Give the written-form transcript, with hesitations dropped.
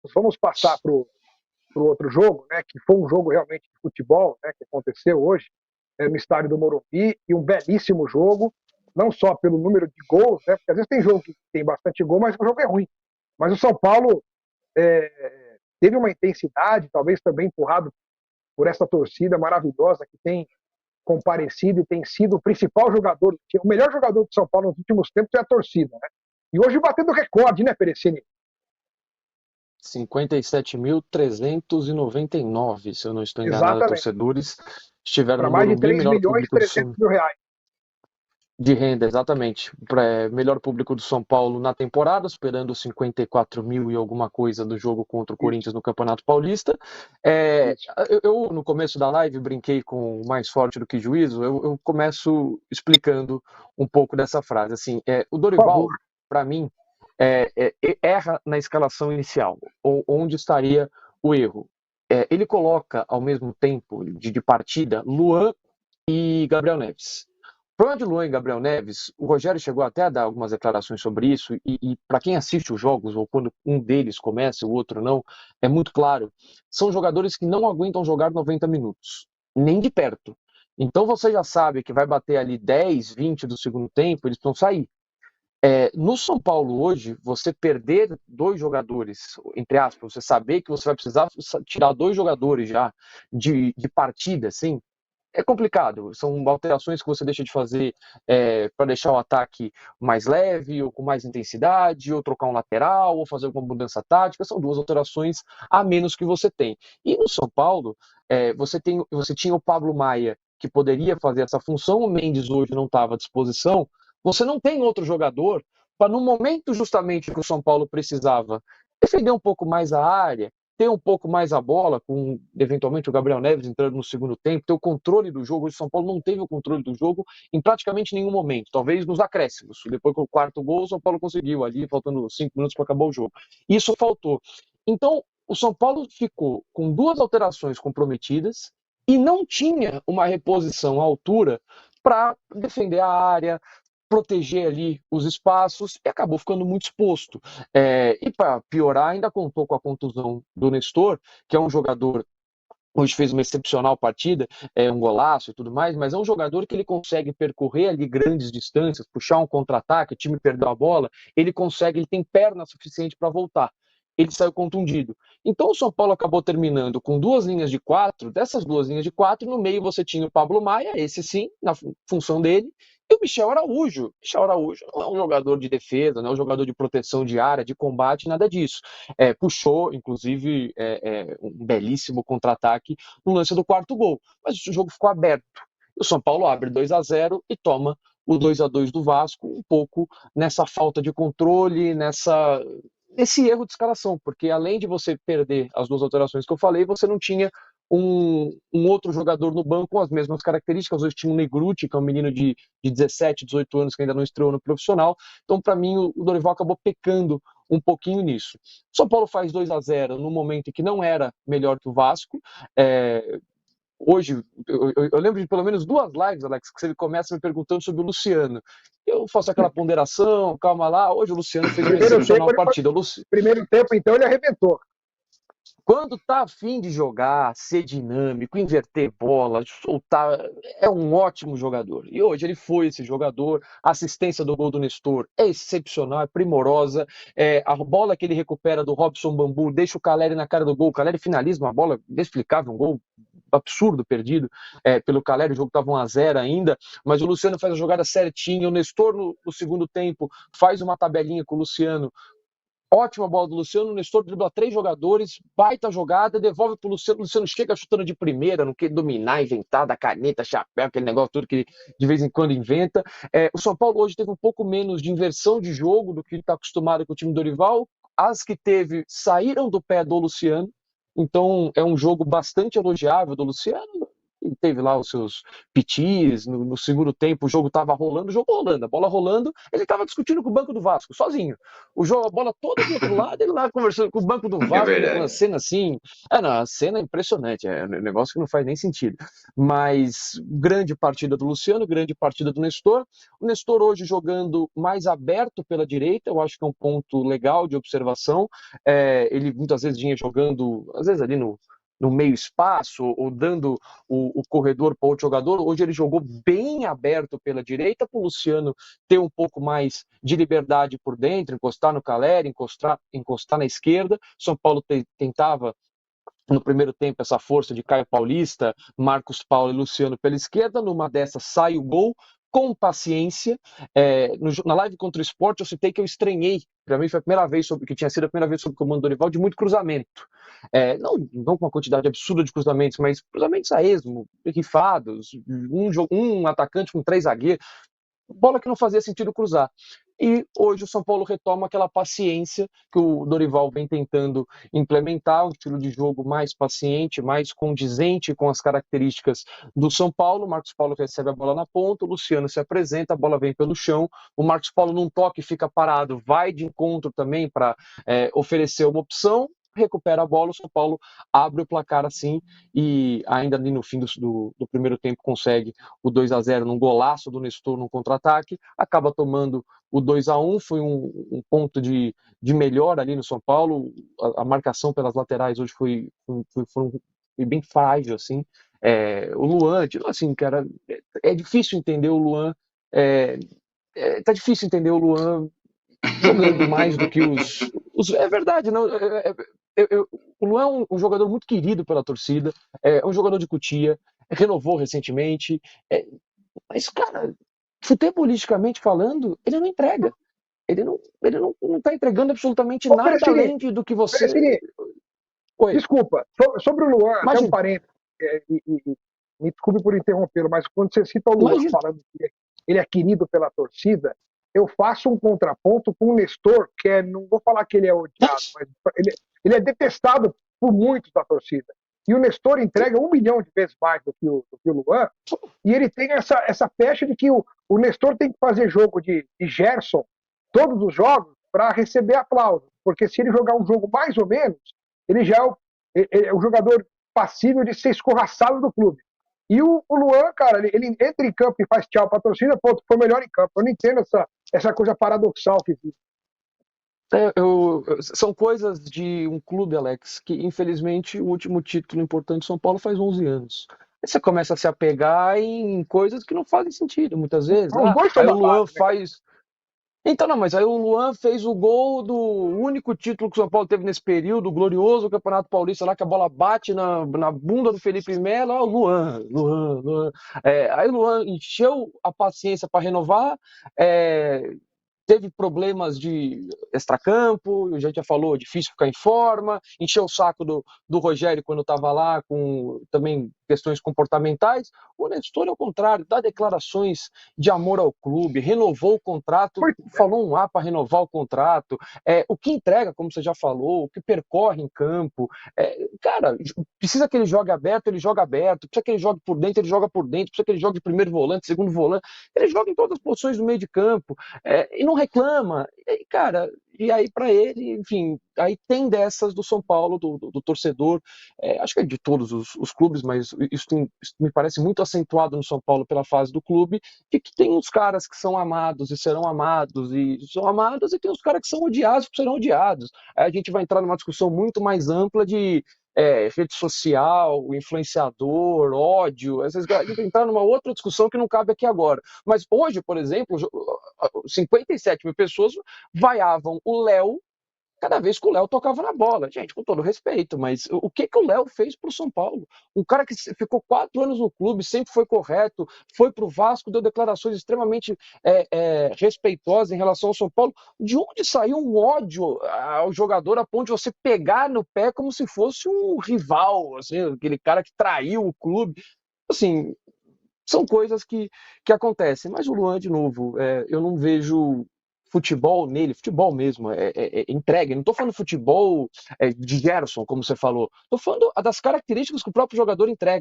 pontos. Vamos passar para o outro jogo, né, que foi um jogo realmente de futebol, né, que aconteceu hoje no estádio do Morumbi, e um belíssimo jogo, não só pelo número de gols, né, porque às vezes tem jogo que tem bastante gol, mas o jogo é ruim. Mas o São Paulo teve uma intensidade, talvez também empurrado por essa torcida maravilhosa que tem comparecido e tem sido o principal jogador, o melhor jogador de São Paulo nos últimos tempos é a torcida, né? E hoje batendo recorde, né, Perecini? 57.399, se eu não estou enganado, Exatamente. torcedores estiveram Para no mais de Morumbi, 3 melhor milhões e público 300 mil reais. de renda, exatamente. Melhor público do São Paulo na temporada, superando 54 mil e alguma coisa do jogo contra o Corinthians no Campeonato Paulista. Eu, no começo da live, brinquei com mais forte do que juízo. Eu começo explicando um pouco dessa frase. Assim, o Dorival, para mim, erra na escalação inicial. Onde estaria o erro? Ele coloca, ao mesmo tempo de partida, Luan e Gabriel Neves. O problema de Luan e Gabriel Neves, o Rogério chegou até a dar algumas declarações sobre isso, e para quem assiste os jogos, ou quando um deles começa e o outro não, é muito claro. São jogadores que não aguentam jogar 90 minutos, nem de perto. Então você já sabe que vai bater ali 10, 20 do segundo tempo, eles precisam sair. No São Paulo hoje, você perder dois jogadores, entre aspas, você saber que você vai precisar tirar dois jogadores já de partida, assim, é complicado. São alterações que você deixa de fazer para deixar o ataque mais leve, ou com mais intensidade, ou trocar um lateral, ou fazer alguma mudança tática. São duas alterações a menos que você tem. E no São Paulo, você tinha o Pablo Maia, que poderia fazer essa função, o Mendes hoje não estava à disposição. Você não tem outro jogador para, no momento justamente que o São Paulo precisava defender um pouco mais a área, ter um pouco mais a bola, com eventualmente o Gabriel Neves entrando no segundo tempo, ter o controle do jogo. Hoje o São Paulo não teve o controle do jogo em praticamente nenhum momento, talvez nos acréscimos. Depois que o quarto gol, o São Paulo conseguiu ali, faltando 5 minutos para acabar o jogo. Isso faltou. Então, o São Paulo ficou com duas alterações comprometidas e não tinha uma reposição à altura para defender a área, proteger ali os espaços, e acabou ficando muito exposto. E para piorar, ainda contou com a contusão do Nestor, que é um jogador, hoje fez uma excepcional partida, um golaço e tudo mais, mas é um jogador que ele consegue percorrer ali grandes distâncias, puxar um contra-ataque, o time perdeu a bola, ele tem perna suficiente para voltar. Ele saiu contundido. Então o São Paulo acabou terminando com duas linhas de quatro. Dessas duas linhas de quatro, no meio você tinha o Pablo Maia, esse sim, na função dele, e o Michel Araújo. Michel Araújo não é um jogador de defesa, não é um jogador de proteção de área, de combate, nada disso. Puxou, inclusive, um belíssimo contra-ataque no lance do quarto gol. Mas o jogo ficou aberto. O São Paulo abre 2-0 e toma o 2-2 do Vasco, um pouco nessa falta de controle, nesse erro de escalação, porque além de você perder as duas alterações que eu falei, você não tinha um outro jogador no banco com as mesmas características. Hoje tinha o Negruti, que é um menino de 17, 18 anos que ainda não estreou no profissional. Então, para mim, o Dorival acabou pecando um pouquinho nisso. O São Paulo faz 2-0 no momento em que não era melhor que o Vasco. Hoje, eu lembro de pelo menos duas lives, Alex, que você começa me perguntando sobre o Luciano. Eu faço aquela ponderação, calma lá. Hoje o Luciano fez uma excepcional partida. Primeiro tempo, então, ele arrebentou. Quando tá a fim de jogar, ser dinâmico, inverter bola, soltar, é um ótimo jogador. E hoje ele foi esse jogador. A assistência do gol do Nestor é excepcional, é primorosa. A bola que ele recupera do Robson Bambu deixa o Caleri na cara do gol. O Caleri finaliza uma bola inexplicável, um gol absurdo perdido pelo Caleri. O jogo estava 1-0 ainda, mas o Luciano faz a jogada certinha. O Nestor, no segundo tempo, faz uma tabelinha com o Luciano. Ótima bola do Luciano, o Nestor dribla 3 jogadores, baita jogada, devolve pro Luciano, o Luciano chega chutando de primeira, não quer dominar, inventar, da caneta, chapéu, aquele negócio tudo que ele de vez em quando inventa. O São Paulo hoje teve um pouco menos de inversão de jogo do que ele está acostumado com o time do Dorival. As que teve saíram do pé do Luciano, então é um jogo bastante elogiável do Luciano. teve lá os seus pitis, no segundo tempo o jogo estava rolando, a bola rolando, ele estava discutindo com o banco do Vasco, sozinho. A bola toda do outro lado, ele lá conversando com o banco do É Vasco, uma verdade. cena assim. Não, a cena é impressionante, é um negócio que não faz nem sentido. Mas grande partida do Luciano, grande partida do Nestor. O Nestor hoje jogando mais aberto pela direita, eu acho que é um ponto legal de observação. Ele muitas vezes vinha jogando, às vezes ali no meio espaço, ou dando o corredor para outro jogador. Hoje ele jogou bem aberto pela direita, para o Luciano ter um pouco mais de liberdade por dentro, encostar no Caleri, encostar na esquerda. São Paulo tentava no primeiro tempo essa força de Caio Paulista, Marcos Paulo e Luciano pela esquerda. Numa dessas sai o gol com paciência. Na live contra o Sport eu citei que eu estranhei, para mim foi a primeira vez que tinha sido a primeira vez sob o comando do Dorival, de muito cruzamento. Não com uma quantidade absurda de cruzamentos, mas cruzamentos a esmo, rifados, um atacante com 3 zagueiros, bola que não fazia sentido cruzar. E hoje o São Paulo retoma aquela paciência que o Dorival vem tentando implementar, um estilo de jogo mais paciente, mais condizente com as características do São Paulo. O Marcos Paulo recebe a bola na ponta, o Luciano se apresenta, a bola vem pelo chão, o Marcos Paulo num toque fica parado, vai de encontro também para oferecer uma opção, recupera a bola, o São Paulo abre o placar assim e ainda ali no fim do primeiro tempo consegue o 2-0 num golaço do Nestor num contra-ataque, acaba tomando o 2-1, foi um ponto de melhor ali no São Paulo. A marcação pelas laterais hoje foi bem frágil, assim. O Luan, assim, cara, é difícil entender o Luan, tá difícil entender o Luan jogando mais do que é verdade, não, o Luan é um jogador muito querido pela torcida, é um jogador de Cotia, renovou recentemente, mas, cara, futebolisticamente falando, ele não entrega. Ele não tá entregando absolutamente Ô, nada Perecini, além do que você. Perecini, Oi, desculpa, sobre o Luan, até um imagina, parênteses, me desculpe por interrompê-lo, mas quando você cita o Luan imagina. falando que ele é querido pela torcida, eu faço um contraponto com o Nestor, não vou falar que ele é odiado, mas ele é detestado por muitos da torcida. E o Nestor entrega 1 milhão de vezes mais do que o Luan, e ele tem essa pecha de que o Nestor tem que fazer jogo de Gerson, todos os jogos, para receber aplausos. Porque se ele jogar um jogo mais ou menos, ele já é o jogador passível de ser escorraçado do clube. E o Luan, cara, ele entra em campo e faz tchau pra torcida, pô, foi melhor em campo. Eu não entendo essa coisa paradoxal que existe. São coisas de um clube, Alex, que infelizmente o último título importante de São Paulo faz 11 anos. Aí você começa a se apegar em coisas que não fazem sentido, muitas vezes. Os dois são Aí o da Luan base, né? faz. Então, não, mas aí o Luan fez o gol do único título que o São Paulo teve nesse período, o glorioso Campeonato Paulista, lá que a bola bate na bunda do Felipe Melo, o Luan. Aí o Luan encheu a paciência para renovar, teve problemas de extracampo, a gente já falou, difícil ficar em forma, encheu o saco do Rogério quando estava lá, com também questões comportamentais. O Nestor, ao contrário, dá declarações de amor ao clube, renovou o contrato, falou um A para renovar o contrato, o que entrega, como você já falou, o que percorre em campo. Cara, precisa que ele jogue aberto, ele joga aberto, precisa que ele jogue por dentro, ele joga por dentro, precisa que ele jogue de primeiro volante, segundo volante, ele joga em todas as posições do meio de campo, e não reclama. E, cara, e aí para ele, enfim, aí tem dessas do São Paulo, do torcedor, acho que é de todos os clubes, mas isso me parece muito acentuado no São Paulo pela fase do clube, de que tem uns caras que são amados e serão amados, e tem uns caras que são odiados e serão odiados. Aí a gente vai entrar numa discussão muito mais ampla de rede social, influenciador, ódio, a gente vai entrar numa outra discussão que não cabe aqui agora. Mas hoje, por exemplo, 57 mil pessoas vaiavam o Léo cada vez que o Léo tocava na bola. Gente, com todo respeito, mas o que o Léo fez para o São Paulo? Um cara que ficou 4 anos no clube, sempre foi correto, foi para o Vasco, deu declarações extremamente respeitosas em relação ao São Paulo. De onde saiu um ódio ao jogador a ponto de você pegar no pé como se fosse um rival, assim, aquele cara que traiu o clube? Assim, são coisas que acontecem. Mas o Luan, de novo, eu não vejo futebol nele, futebol mesmo, entregue. Não estou falando futebol de Gerson, como você falou. Estou falando das características que o próprio jogador entrega.